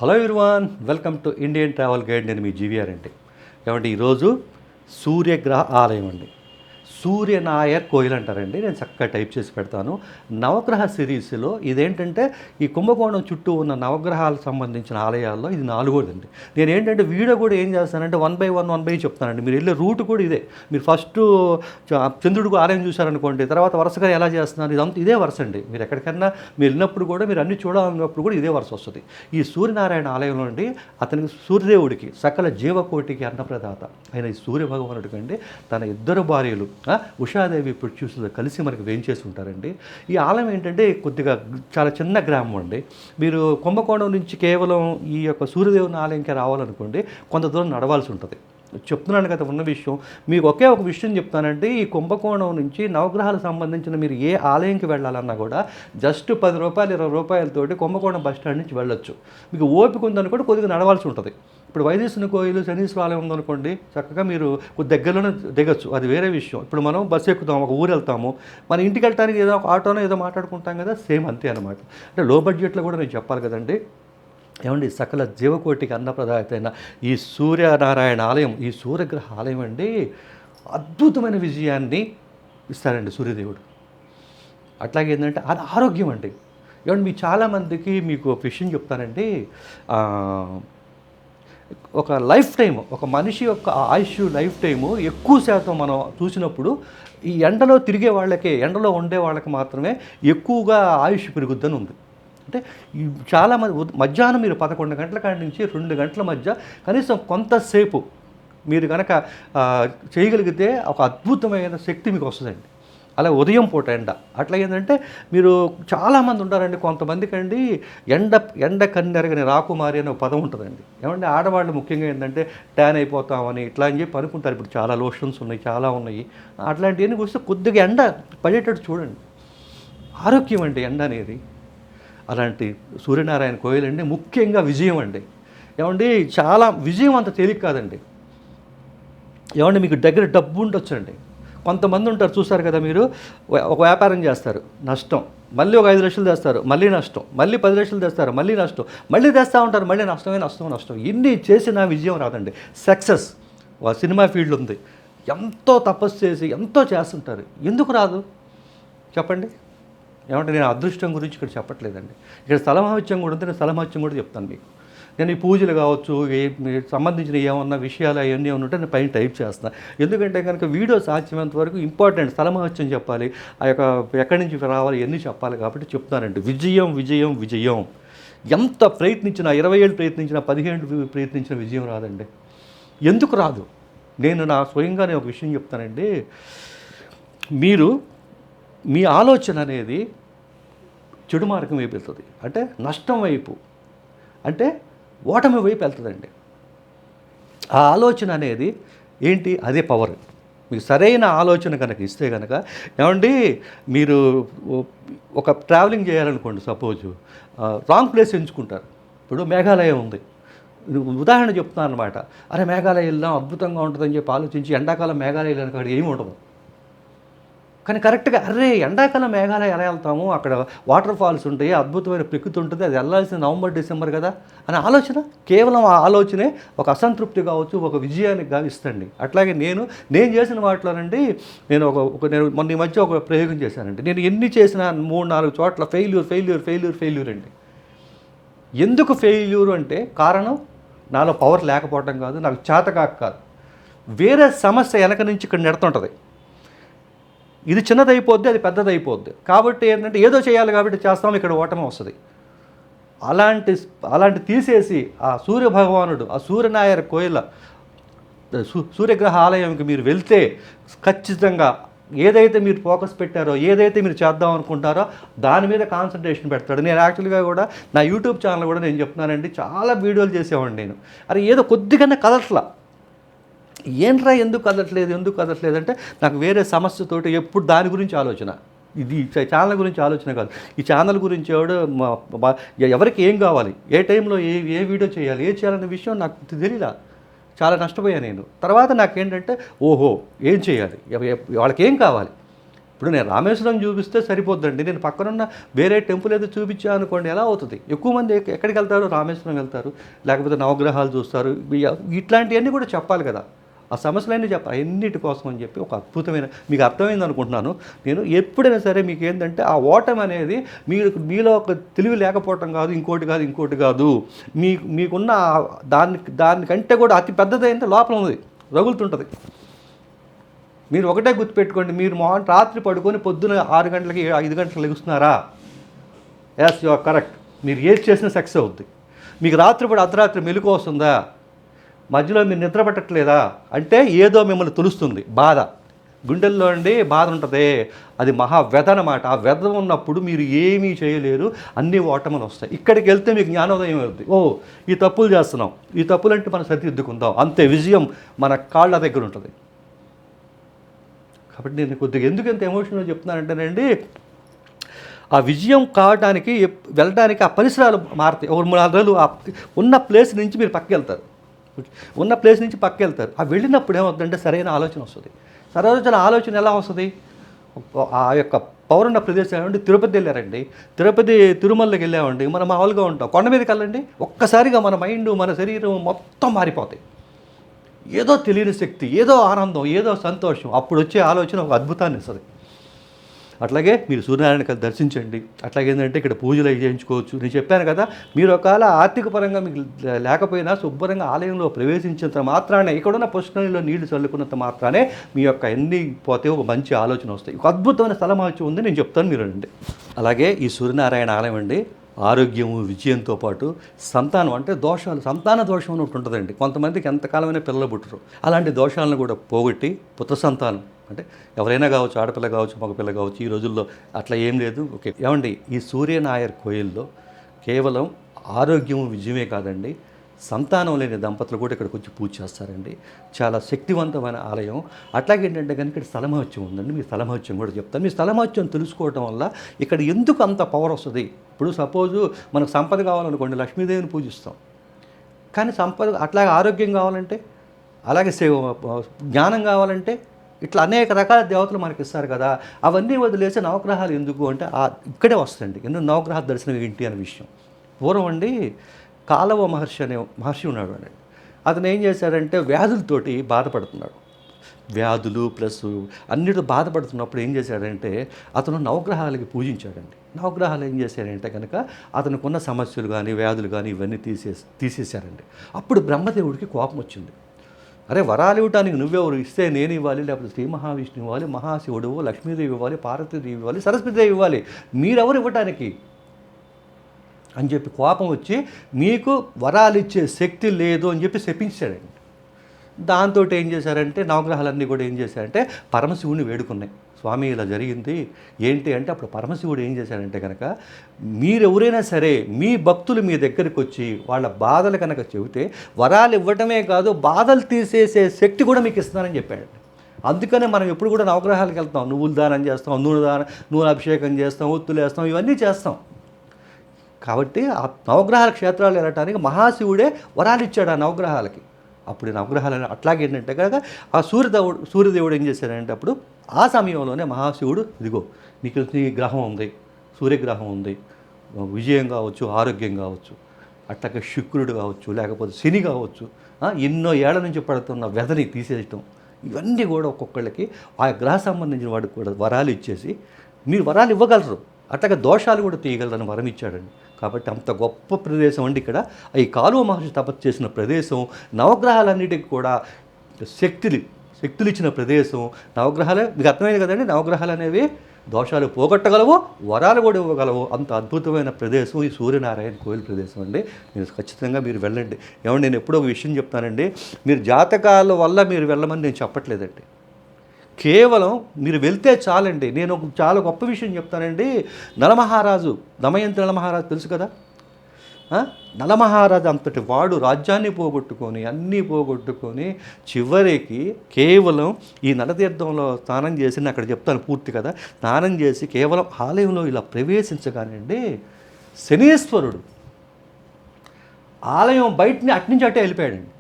Hello everyone, welcome to Indian travel guide. నేను మీ GVR అండి. ఏమంటే ఈరోజు సూర్యగ్రహ ఆలయం అండి. సూర్యనాయర్ కోయిల్ అంటారండి. నేను చక్కగా టైప్ చేసి పెడతాను. నవగ్రహ సిరీస్లో ఇదేంటంటే ఈ కుంభకోణం చుట్టూ ఉన్న నవగ్రహాలకు సంబంధించిన ఆలయాల్లో ఇది నాలుగోదండి. నేను ఏంటంటే వీడియో కూడా ఏం చేస్తానంటే వన్ బై వన్ చెప్తానండి. మీరు వెళ్ళే రూట్ కూడా ఇదే. మీరు ఫస్ట్ చంద్రుడికి ఆలయం చూశారనుకోండి, తర్వాత వరుసగా ఎలా చేస్తున్నారు ఇదంతా ఇదే వరుస అండి. మీరు ఎక్కడికన్నా మీరు వెళ్ళినప్పుడు కూడా మీరు అన్ని చూడాలన్నప్పుడు కూడా ఇదే వరుస వస్తుంది. ఈ సూర్యనారాయణ ఆలయంలో అండి అతనికి సూర్యదేవుడికి సకల జీవకోటికి అన్నప్రదాత అయిన ఈ సూర్య భగవానుడికి అండి తన ఇద్దరు భార్యలు ఉషాదేవి ప్రొడ్యూసర్తో కలిసి మనకి వేయించేసి ఉంటారండి. ఈ ఆలయం ఏంటంటే కొద్దిగా చాలా చిన్న గ్రామం అండి. మీరు కుంభకోణం నుంచి కేవలం ఈ యొక్క సూర్యదేవుని ఆలయంకి రావాలనుకోండి కొంత దూరం నడవాల్సి ఉంటుంది. చెప్తున్నాను కదా ఉన్న విషయం. మీకు ఒకే ఒక విషయం చెప్తానంటే ఈ కుంభకోణం నుంచి నవగ్రహాలకు సంబంధించిన మీరు ఏ ఆలయంకి వెళ్ళాలన్నా కూడా జస్ట్ 10 రూపాయలు 20 రూపాయలతోటి కుంభకోణం బస్ స్టాండ్ నుంచి వెళ్ళొచ్చు. మీకు ఓపిక ఉందనుకోండి కొద్దిగా నడవాల్సి ఉంటుంది. ఇప్పుడు వైదేశ్వరుని కోయిలు శనీశ్వర ఆలయం ఉందనుకోండి చక్కగా మీరు కొద్ది దగ్గరలోనే దిగచ్చు, అది వేరే విషయం. ఇప్పుడు మనం బస్సు ఎక్కుతాము, ఒక ఊరు వెళ్తాము, మన ఇంటికి వెళ్ళడానికి ఏదో ఒక ఆటోనో ఏదో మాట్లాడుకుంటాం కదా, సేమ్ అంతే అనమాట. అంటే లో బడ్జెట్లో కూడా నేను చెప్పాలి కదండి. ఏమండి సకల జీవకోటికి అన్నప్రదాత అయిన ఈ సూర్యనారాయణ ఆలయం, ఈ సూర్యగ్రహ ఆలయం అండి అద్భుతమైన విజయాన్ని ఇస్తారండి సూర్యదేవుడు. అట్లాగే ఏంటంటే అది ఆరోగ్యం అండి. ఏమంటే మీ చాలామందికి మీకు ఒక విషయం చెప్తానండి. ఒక లైఫ్ టైం, ఒక మనిషి యొక్క ఆయుష్ లైఫ్ టైము ఎక్కువ శాతం మనం చూసినప్పుడు ఈ ఎండలో తిరిగే వాళ్ళకే, ఎండలో ఉండే వాళ్ళకి మాత్రమే ఎక్కువగా ఆయుష్ పెరుగుద్దని ఉంది. అంటే చాలామంది మధ్యాహ్నం మీరు 11 గంటల కాడి నుంచి 2 గంటల మధ్య కనీసం కొంతసేపు మీరు కనుక చేయగలిగితే ఒక అద్భుతమైన శక్తి మీకు వస్తుందండి. అలా ఉదయం పూట ఎండ అట్లా ఏంటంటే మీరు చాలామంది ఉంటారండి. కొంతమందికి అండి ఎండ కన్నెరగని రాకుమారి అనే ఒక పదం ఉంటుందండి. ఏమంటే ఆడవాళ్ళు ముఖ్యంగా ఏంటంటే ట్యాన్ అయిపోతామని ఇట్లా అని చెప్పి అనుకుంటారు. ఇప్పుడు చాలా లోషన్స్ ఉన్నాయి, చాలా ఉన్నాయి. అట్లాంటివన్నీ వస్తే కొద్దిగా ఎండ పడేటట్టు చూడండి. ఆరోగ్యం అండి ఎండ అనేది. అలాంటి సూర్యనారాయణ కోయిల్ అండి ముఖ్యంగా విజయం అండి. ఏమండి చాలా విజయం అంత తేలిక కాదండి. ఏమంటే మీకు దగ్గర డబ్బు ఉండొచ్చండి. కొంతమంది ఉంటారు చూస్తారు కదా, మీరు ఒక వ్యాపారం చేస్తారు నష్టం, మళ్ళీ ఒక 5 లక్షలు తెస్తారు మళ్ళీ నష్టం, మళ్ళీ 10 లక్షలు తెస్తారు మళ్ళీ నష్టం, మళ్ళీ తెస్తూ ఉంటారు మళ్ళీ నష్టం. ఇన్ని చేసిన విజయం రాదండి. సక్సెస్ సినిమా ఫీల్డ్ ఉంది, ఎంతో తపస్సు చేసి ఎంతో చేస్తుంటారు, ఎందుకు రాదు చెప్పండి? ఏమంటే నేను అదృష్టం గురించి ఇక్కడ చెప్పట్లేదండి. ఇక్కడ స్థలమహత్యం కూడా ఉంది. నేను స్థలమహత్యం కూడా చెప్తాను మీకు. నేను ఈ పూజలు కావచ్చు, సంబంధించిన ఏమన్నా విషయాలు అవన్నీ ఏమన్నా ఉంటే నేను పైన టైప్ చేస్తాను. ఎందుకంటే కనుక వీడియో సాధ్యమైనంత వరకు ఇంపార్టెంట్ స్థలమహత్యం చెప్పాలి, ఆ యొక్క ఎక్కడి నుంచి రావాలి ఇవన్నీ చెప్పాలి కాబట్టి చెప్తానండి. విజయం ఎంత ప్రయత్నించినా, 20 ఏళ్ళు ప్రయత్నించినా, 15 ఏళ్ళు ప్రయత్నించిన విజయం రాదండి. ఎందుకు రాదు? నేను స్వయంగా ఒక విషయం చెప్తానండి. మీరు మీ ఆలోచన అనేది చెడు మార్గం వైపు వెళ్తుంది, అంటే నష్టం వైపు, అంటే ఓటమి వైపు వెళ్తుందండి. ఆ ఆలోచన అనేది ఏంటి? అదే పవర్. మీకు సరైన ఆలోచన కనుక ఇస్తే కనుక, ఏమండి మీరు ఒక ట్రావెలింగ్ చేయాలనుకోండి, సపోజు రాంగ్ ప్లేస్ ఎంచుకుంటారు. ఇప్పుడు మేఘాలయ ఉంది, ఉదాహరణ చెప్తున్నాను అనమాట. అరే మేఘాలయ వెళ్దాం అద్భుతంగా ఉంటుందని చెప్పి ఆలోచించి ఎండాకాలం మేఘాలయ వెళ్ళాను కాదు ఏమి ఉండదు. కానీ కరెక్ట్గా అరే ఎండాకాలం మేఘాలయ ఎలా వెళ్తాము, అక్కడ వాటర్ ఫాల్స్ ఉంటాయి, అద్భుతమైన ప్రకృతి ఉంటుంది, అది వెళ్ళాల్సిన నవంబర్ డిసెంబర్ కదా అనే ఆలోచన, కేవలం ఆ ఆలోచనే ఒక అసంతృప్తి కావచ్చు, ఒక విజయానికి గావిస్తండి. అట్లాగే నేను చేసిన వాటిలోనండి నేను నేను మొన్న ఈ మధ్య ఒక ప్రయోగం చేశానండి. నేను ఎన్ని చేసినా 3-4 చోట్ల ఫెయిల్యూర్ అండి. ఎందుకు ఫెయిల్యూర్ అంటే కారణం నాలో పవర్ లేకపోవడం కాదు, నాకు చేతకాక కాదు, వేరే సమస్య వెనక నుంచి ఇక్కడ నెడుతుంటుంది. ఇది చిన్నదైపోద్ది, అది పెద్దదైపోద్ది. కాబట్టి ఏంటంటే ఏదో చేయాలి కాబట్టి చేస్తాం, ఇక్కడ ఓటమి వస్తుంది. అలాంటి తీసేసి ఆ సూర్య భగవానుడు, ఆ సూర్యనాయర్ కోయిల సూర్యగ్రహ ఆలయంకి మీరు వెళ్తే ఖచ్చితంగా ఏదైతే మీరు ఫోకస్ పెట్టారో, ఏదైతే మీరు చేద్దాం అనుకుంటారో దాని మీద కాన్సన్ట్రేషన్ పెడతాడు. నేను యాక్చువల్గా కూడా నా యూట్యూబ్ ఛానల్ కూడా నేను చెప్తున్నానండి, చాలా వీడియోలు చేసేవాడిని నేను. అరే ఏదో కొద్దిగానే కదట్లా, ఏంట్రా ఎందుకు కదట్లేదు అంటే నాకు వేరే సమస్యతోటి ఎప్పుడు దాని గురించి ఆలోచన. ఇది ఛానల్ గురించి ఆలోచన కాదు. ఈ ఛానల్ గురించి ఎవరికి ఏం కావాలి, ఏ టైంలో ఏ వీడియో చేయాలి, ఏ చేయాలనే విషయం నాకు తెలియలా. చాలా నష్టపోయాను నేను. తర్వాత నాకేంటంటే ఓహో ఏం చేయాలి, వాళ్ళకి ఏం కావాలి, ఇప్పుడు నేను రామేశ్వరం చూపిస్తే సరిపోద్దండి, నేను పక్కనున్న వేరే టెంపుల్ ఏదో చూపించా అనుకోండి, ఎలా అవుతుంది? ఎక్కువ మంది ఎక్కడికి వెళ్తారు? రామేశ్వరం వెళ్తారు, లేకపోతే నవగ్రహాలు చూస్తారు. ఇట్లాంటివన్నీ కూడా చెప్పాలి కదా, ఆ సమస్యలన్నీ చెప్పాలి. ఎన్నిటి కోసం అని చెప్పి ఒక అద్భుతమైన, మీకు అర్థమైంది అనుకుంటున్నాను నేను. ఎప్పుడైనా సరే మీకు ఏంటంటే ఆ ఓటమి అనేది మీలో ఒక తెలివి లేకపోవటం కాదు, ఇంకోటి కాదు. మీకున్న దానికంటే కూడా అతి పెద్దదైతే లోపల ఉంది, రగులుతుంటుంది. మీరు ఒకటే గుర్తుపెట్టుకోండి, మీరు రాత్రి పడుకొని పొద్దున 6 గంటలకి 5 గంటలకు లెగుస్తున్నారా? Yes, you are correct. మీరు ఏది చేసినా సక్సెస్ అవుద్ది. మీకు రాత్రిపూట అర్ధరాత్రి మెలకువ వస్తుందా? మధ్యలో మీరు నిద్ర పట్టట్లేదా? అంటే ఏదో మిమ్మల్ని తులుస్తుంది బాధ, గుండెల్లో అండి బాధ ఉంటుంది. అది మహా వ్యధ అన్నమాట. ఆ వ్యధ ఉన్నప్పుడు మీరు ఏమీ చేయలేరు, అన్నీ ఓటములు వస్తాయి. ఇక్కడికి వెళ్తే మీకు జ్ఞానోదయం అవుతుంది. ఓ, ఈ తప్పులు చేస్తున్నాం, ఈ తప్పులంటే మనం సరిదిద్దుకుందాం, అంతే. విజయం మన కాళ్ళ దగ్గర ఉంటుంది. కాబట్టి నేను కొద్దిగా ఎందుకు ఎంత ఎమోషనల్గా చెప్తున్నానంటేనండి, ఆ విజయం కావడానికి వెళ్ళడానికి ఆ పరిసరాలు మారుతాయి. ఒక 3-4 రోజులు ఉన్న ప్లేస్ నుంచి మీరు పక్కకి వెళ్తారు, ఆ వెళ్ళినప్పుడు ఏమవుతుందంటే సరైన ఆలోచన వస్తుంది. సరైన ఆలోచన ఎలా వస్తుంది? ఆ యొక్క పౌరున్న ప్రదేశం ఏమండి, తిరుపతి వెళ్ళారండి, తిరుమలకి వెళ్ళామండి, మనం మామూలుగా ఉంటాం. కొండ మీదకి వెళ్ళండి, ఒక్కసారిగా మన మైండ్, మన శరీరం మొత్తం మారిపోతాయి. ఏదో తెలియని శక్తి, ఏదో ఆనందం, ఏదో సంతోషం, అప్పుడు వచ్చే ఆలోచన ఒక అద్భుతాన్ని ఇస్తుంది. అట్లాగే మీరు సూర్యనారాయణ దర్శించండి. అట్లాగే ఏంటంటే ఇక్కడ పూజలు అవి చేయించుకోవచ్చు. నేను చెప్పాను కదా, మీరు ఒకవేళ ఆర్థిక పరంగా మీకు లేకపోయినా శుభ్రంగా ఆలయంలో ప్రవేశించినంత మాత్రానే, ఇక్కడున్న పుష్కరిణిలో నీళ్లు చల్లుకున్నంత మాత్రానే మీ యొక్క ఎన్ని పోతే ఒక మంచి ఆలోచన వస్తాయి. ఒక అద్భుతమైన స్థలం ఉంది, నేను చెప్తాను, మీరు రండి. అలాగే ఈ సూర్యనారాయణ ఆలయం అండి, ఆరోగ్యము, విజయంతో పాటు సంతానం, అంటే దోషాలు, సంతాన దోషం అని ఒకటి ఉంటుందండి. కొంతమందికి ఎంతకాలమైనా పిల్లలు పుట్టరు. అలాంటి దోషాలను కూడా పోగొట్టి పుత్ర సంతానం, అంటే ఎవరైనా కావచ్చు, ఆడపిల్ల కావచ్చు, మగపిల్ల కావచ్చు, ఈ రోజుల్లో అట్లా ఏం లేదు. ఓకే, ఏమండి, ఈ సూర్యనాయర్ కోయిల్లో కేవలం ఆరోగ్యము, విజయమే కాదండి, సంతానం లేని దంపతులు కూడా ఇక్కడికి వచ్చి పూజ చేస్తారండి. చాలా శక్తివంతమైన ఆలయం. అట్లాగే ఏంటంటే కనుక ఇక్కడ స్థలమహత్యం ఉందండి. మీ స్థలమహత్యం కూడా చెప్తాను. మీ స్థలమహత్యం తెలుసుకోవడం వల్ల ఇక్కడ ఎందుకు అంత పవర్ వస్తుంది. ఇప్పుడు సపోజు మనకు సంపద కావాలనుకోండి, లక్ష్మీదేవిని పూజిస్తాం. కానీ సంపద, అట్లాగే ఆరోగ్యం కావాలంటే, అలాగే జ్ఞానం కావాలంటే, ఇట్లా అనేక రకాల దేవతలు మనకి ఇస్తారు కదా. అవన్నీ వదిలేసి నవగ్రహాలు ఎందుకు అంటే ఇక్కడే వస్తుంది. ఎందుకు నవగ్రహ దర్శనం ఏంటి అనే విషయం. పూర్వం అండి, కాలవ మహర్షి అనే మహర్షి ఉన్నాడు అండి. అతను ఏం చేశాడంటే వ్యాధులతోటి బాధపడుతున్నాడు. వ్యాధులు ప్లస్ అన్నిటితో బాధపడుతున్నప్పుడు ఏం చేశాడంటే అతను నవగ్రహాలకి పూజించాడండి. నవగ్రహాలు ఏం చేశారంటే కనుక అతనికి ఉన్న సమస్యలు కానీ, వ్యాధులు కానీ ఇవన్నీ తీసేశారండి. అప్పుడు బ్రహ్మదేవుడికి కోపం వచ్చింది. అరే, వరాలు ఇవ్వటానికి నువ్వెవరు? ఇస్తే నేను ఇవ్వాలి, లేకపోతే శ్రీ మహావిష్ణువు ఇవ్వాలి, మహాశివుడు, లక్ష్మీదేవి ఇవ్వాలి, పార్వతీదేవి ఇవ్వాలి, సరస్వతీదేవి ఇవ్వాలి, మీరెవరు ఇవ్వటానికి అని చెప్పి కోపం వచ్చి, మీకు వరాలు ఇచ్చే శక్తి లేదు అని చెప్పి శపించాడండి. దాంతో ఏం చేశారంటే నవగ్రహాలన్నీ కూడా ఏం చేశారంటే పరమశివుని వేడుకున్నాయి. స్వామి ఇలా జరిగింది ఏంటి అంటే, అప్పుడు పరమశివుడు ఏం చేశాడంటే కనుక, మీరెవరైనా సరే మీ భక్తులు మీ దగ్గరికి వచ్చి వాళ్ళ బాధలు కనుక చెబితే వరాలు ఇవ్వటమే కాదు, బాధలు తీసేసే శక్తి కూడా మీకు ఇస్తున్నానని చెప్పాడు. అందుకనే మనం ఎప్పుడు కూడా నవగ్రహాలకు వెళ్తాం, నువ్వులు దానం చేస్తాం, నూనె అభిషేకం చేస్తాం, ఒత్తులు వేస్తాం, ఇవన్నీ చేస్తాం. కాబట్టి ఆ నవగ్రహాల క్షేత్రాలు వెళ్ళటానికి మహాశివుడే వరాలు ఇచ్చాడు ఆ నవగ్రహాలకి. అప్పుడు నవగ్రహాలను అట్లాగే ఏంటంటే కనుక ఆ సూర్యదేవుడు ఏం చేశాడంటే అప్పుడు ఆ సమయంలోనే మహాశివుడు, ఇదిగో నీకు నీ గ్రహం ఉంది, సూర్యగ్రహం ఉంది, విజయం కావచ్చు, ఆరోగ్యం కావచ్చు, అట్లాగే శుక్రుడు కావచ్చు, లేకపోతే శని కావచ్చు, ఎన్నో ఏళ్ల నుంచి పడుతున్న వ్యధని తీసేయటం, ఇవన్నీ కూడా ఒక్కొక్కళ్ళకి ఆ గ్రహ సంబంధించిన వాడికి కూడా వరాలు ఇచ్చేసి మీరు వరాలు ఇవ్వగలరు, అట్లాగే దోషాలు కూడా తీయగలరని వరం ఇచ్చాడండి. కాబట్టి అంత గొప్ప ప్రదేశం అండి ఇక్కడ. ఈ కాలువ మహర్షి తపస్సు చేసిన ప్రదేశం, నవగ్రహాలన్నిటికీ కూడా శక్తులు ఇచ్చిన ప్రదేశం. నవగ్రహాలే మీకు అర్థమైంది కదండి, నవగ్రహాలు అనేవి దోషాలు పోగొట్టగలవు, వరాలు కూడా ఇవ్వగలవు. అంత అద్భుతమైన ప్రదేశం ఈ సూర్యనారాయణ కోయిల్ ప్రదేశం అండి. మీరు ఖచ్చితంగా మీరు వెళ్ళండి. ఏమంటే నేను ఎప్పుడో ఒక విషయం చెప్తానండి, మీరు జాతకాల వల్ల మీరు వెళ్ళమని నేను చెప్పట్లేదండి. కేవలం మీరు వెళ్తే చాలండి. నేను ఒక చాలా గొప్ప విషయం చెప్తానండి. నలమహారాజు, దమయంతి నలమహారాజు తెలుసు కదా. నలమహారాజు అంతటి వాడు రాజ్యాన్ని పోగొట్టుకొని, అన్నీ పోగొట్టుకొని, చివరికి కేవలం ఈ నలతీర్థంలో స్నానం చేసి, అక్కడ చెప్తాను పూర్తి కదా, స్నానం చేసి కేవలం ఆలయంలో ఇలా ప్రవేశించగానండి, శనీశ్వరుడు ఆలయం బయటని అట్నుంచి అట్టే వెళ్ళిపోయాడండి,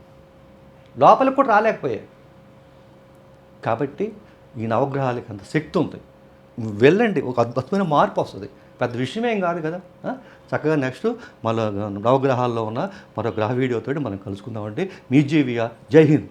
లోపలికి కూడా రాలేకపోయాడు. కాబట్టి ఈ నవగ్రహాలకి అంత శక్తి ఉంది. వెళ్ళండి, ఒక అద్భుతమైన మార్పు వస్తుంది. పెద్ద విషయమేం కాదు కదా. చక్కగా నెక్స్ట్ మళ్ళీ నవగ్రహాల్లో ఉన్న మరో గ్రహ వీడియోతో మనం కలుసుకుందామండి. మీ జీవియా. జై హింద్.